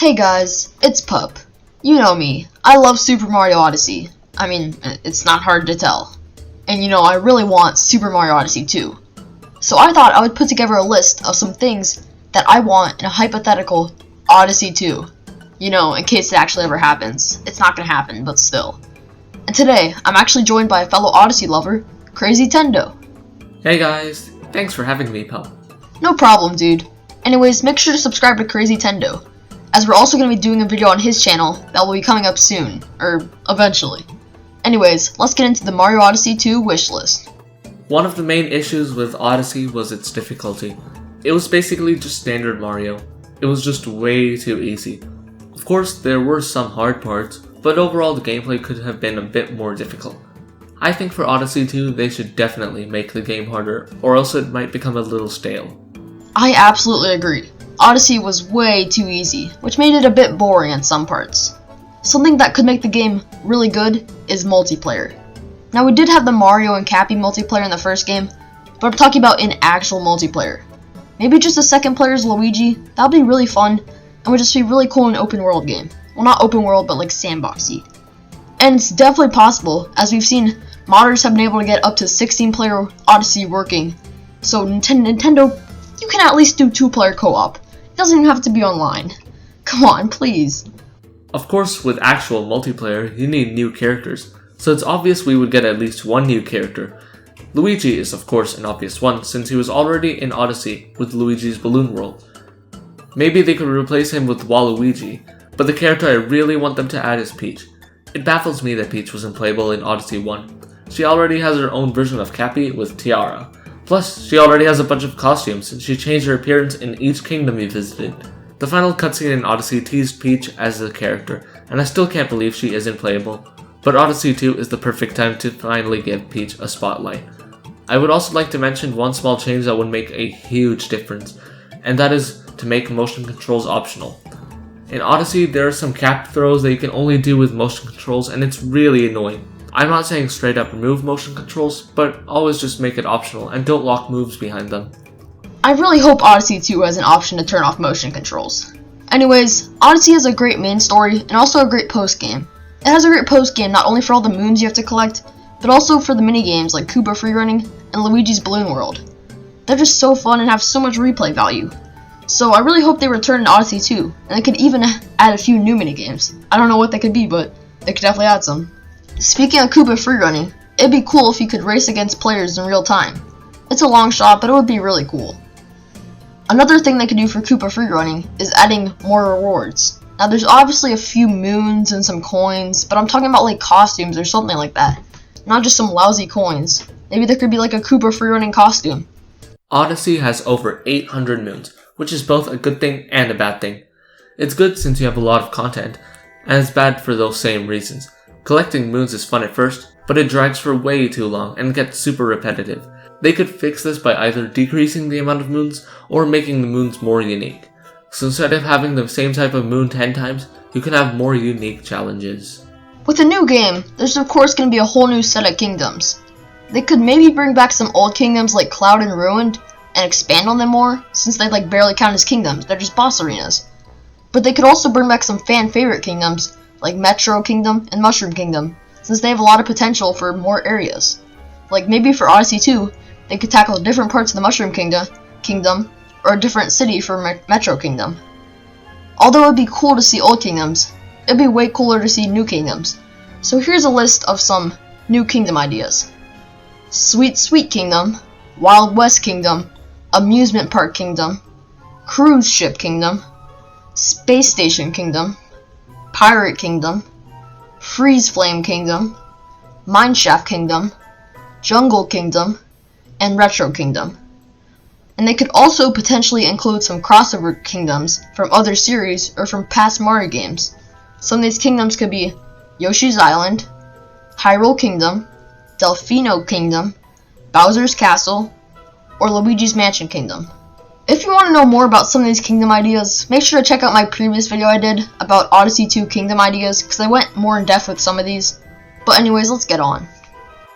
Hey guys, it's Pup. You know me, I love Super Mario Odyssey. I mean, it's not hard to tell. And you know, I really want Super Mario Odyssey 2. So I thought I would put together a list of some things that I want in a hypothetical Odyssey 2. You know, in case it actually ever happens. It's not gonna happen, but still. And today, I'm actually joined by a fellow Odyssey lover, Crazytendo. Hey guys, thanks for having me, Pup. No problem, dude. Anyways, make sure to subscribe to Crazytendo, as we're also going to be doing a video on his channel that will be coming up soon, or eventually. Anyways, let's get into the Mario Odyssey 2 wishlist. One of the main issues with Odyssey was its difficulty. It was basically just standard Mario. It was just way too easy. Of course, there were some hard parts, but overall the gameplay could have been a bit more difficult. I think for Odyssey 2, they should definitely make the game harder, or else it might become a little stale. I absolutely agree. Odyssey was way too easy, which made it a bit boring in some parts. Something that could make the game really good is multiplayer. Now, we did have the Mario and Cappy multiplayer in the first game, but I'm talking about in actual multiplayer. Maybe just a second player's Luigi, that would be really fun, and would just be really cool in an open world game. Well, not open world, but like sandboxy. And it's definitely possible, as we've seen modders have been able to get up to 16 player Odyssey working. So Nintendo, you can at least do 2-player co-op. It doesn't even have to be online. Come on, please. Of course, with actual multiplayer, you need new characters, so it's obvious we would get at least one new character. Luigi is of course an obvious one, since he was already in Odyssey with Luigi's Balloon World. Maybe they could replace him with Waluigi, but the character I really want them to add is Peach. It baffles me that Peach wasn't playable in Odyssey 1. She already has her own version of Cappy with Tiara. Plus, she already has a bunch of costumes, and she changed her appearance in each kingdom we visited. The final cutscene in Odyssey teased Peach as a character, and I still can't believe she isn't playable, but Odyssey 2 is the perfect time to finally give Peach a spotlight. I would also like to mention one small change that would make a huge difference, and that is to make motion controls optional. In Odyssey, there are some cap throws that you can only do with motion controls, and it's really annoying. I'm not saying straight up remove motion controls, but always just make it optional and don't lock moves behind them. I really hope Odyssey 2 has an option to turn off motion controls. Anyways, Odyssey has a great main story and also a great post-game. It has a great post-game not only for all the moons you have to collect, but also for the minigames like Koopa Freerunning and Luigi's Balloon World. They're just so fun and have so much replay value. So I really hope they return in Odyssey 2, and they could even add a few new minigames. I don't know what they could be, but they could definitely add some. Speaking of Koopa Freerunning, it'd be cool if you could race against players in real time. It's a long shot, but it would be really cool. Another thing they could do for Koopa Freerunning is adding more rewards. Now there's obviously a few moons and some coins, but I'm talking about like costumes or something like that. Not just some lousy coins. Maybe there could be like a Koopa Freerunning costume. Odyssey has over 800 moons, which is both a good thing and a bad thing. It's good since you have a lot of content, and it's bad for those same reasons. Collecting moons is fun at first, but it drags for way too long and gets super repetitive. They could fix this by either decreasing the amount of moons or making the moons more unique. So instead of having the same type of moon 10 times, you can have more unique challenges. With a new game, there's of course going to be a whole new set of kingdoms. They could maybe bring back some old kingdoms like Cloud and Ruined and expand on them more, since they like barely count as kingdoms, they're just boss arenas. But they could also bring back some fan favorite kingdoms like Metro Kingdom and Mushroom Kingdom, since they have a lot of potential for more areas. Like maybe for Odyssey 2, they could tackle different parts of the Mushroom Kingdom or a different city for Metro Kingdom. Although it would be cool to see old kingdoms, it'd be way cooler to see new kingdoms. So here's a list of some new kingdom ideas. Sweet Sweet Kingdom, Wild West Kingdom, Amusement Park Kingdom, Cruise Ship Kingdom, Space Station Kingdom, Pirate Kingdom, Freeze Flame Kingdom, Mineshaft Kingdom, Jungle Kingdom, and Retro Kingdom. And they could also potentially include some crossover kingdoms from other series or from past Mario games. Some of these kingdoms could be Yoshi's Island, Hyrule Kingdom, Delfino Kingdom, Bowser's Castle, or Luigi's Mansion Kingdom. If you want to know more about some of these kingdom ideas, make sure to check out my previous video I did about Odyssey 2 kingdom ideas, because I went more in depth with some of these. But anyways, let's get on.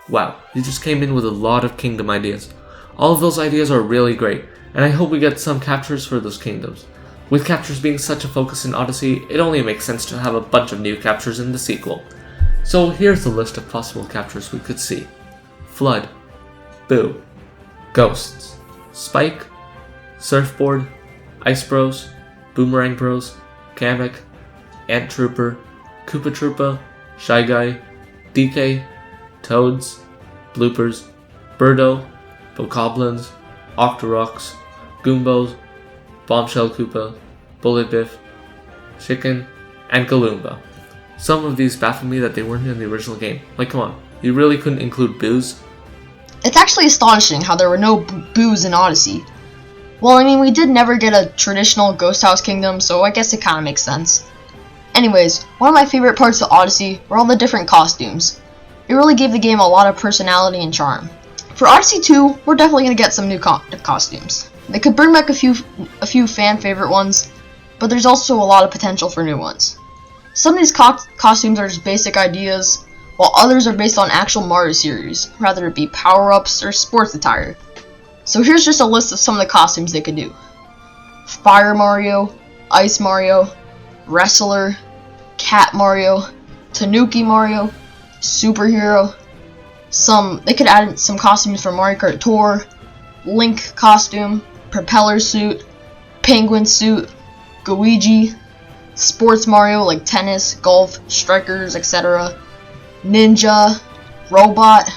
Wow, you just came in with a lot of kingdom ideas. All of those ideas are really great, and I hope we get some captures for those kingdoms. With captures being such a focus in Odyssey, it only makes sense to have a bunch of new captures in the sequel. So here's the list of possible captures we could see. Flood, Boo, Ghosts, Spike, Surfboard, Ice Bros, Boomerang Bros, Kamek, Ant Trooper, Koopa Troopa, Shy Guy, DK, Toads, Bloopers, Birdo, Bokoblins, Octoroks, Goombos, Bombshell Koopa, Bullet Biff, Chicken, and Galumba. Some of these baffle me that they weren't in the original game. Like, come on, you really couldn't include Boos? It's actually astonishing how there were no Boos in Odyssey. Well, I mean, we did never get a traditional Ghost House Kingdom, so I guess it kinda makes sense. Anyways, one of my favorite parts of Odyssey were all the different costumes. It really gave the game a lot of personality and charm. For Odyssey 2, we're definitely gonna get some new costumes. They could bring back a few fan favorite ones, but there's also a lot of potential for new ones. Some of these costumes are just basic ideas, while others are based on actual Mario series, rather it be power-ups or sports attire. So here's just a list of some of the costumes they could do. Fire Mario, Ice Mario, Wrestler, Cat Mario, Tanuki Mario, Superhero. They could add some costumes for Mario Kart Tour, Link costume, Propeller suit, Penguin suit, Luigi, Sports Mario like tennis, golf, strikers, etc. Ninja, Robot,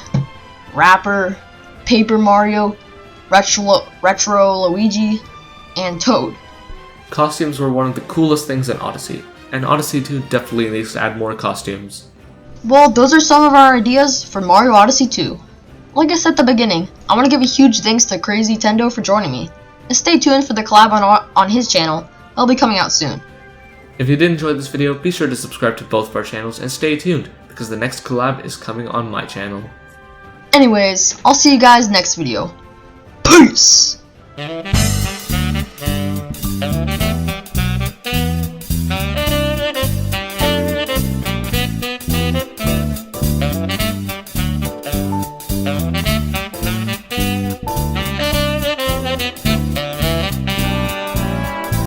Rapper, Paper Mario, Retro Luigi, and Toad. Costumes were one of the coolest things in Odyssey, and Odyssey 2 definitely needs to add more costumes. Well, those are some of our ideas for Mario Odyssey 2. Like I said at the beginning, I want to give a huge thanks to Crazytendo for joining me. And stay tuned for the collab on his channel. It'll be coming out soon. If you did enjoy this video, be sure to subscribe to both of our channels and stay tuned, because the next collab is coming on my channel. Anyways, I'll see you guys next video. Peace!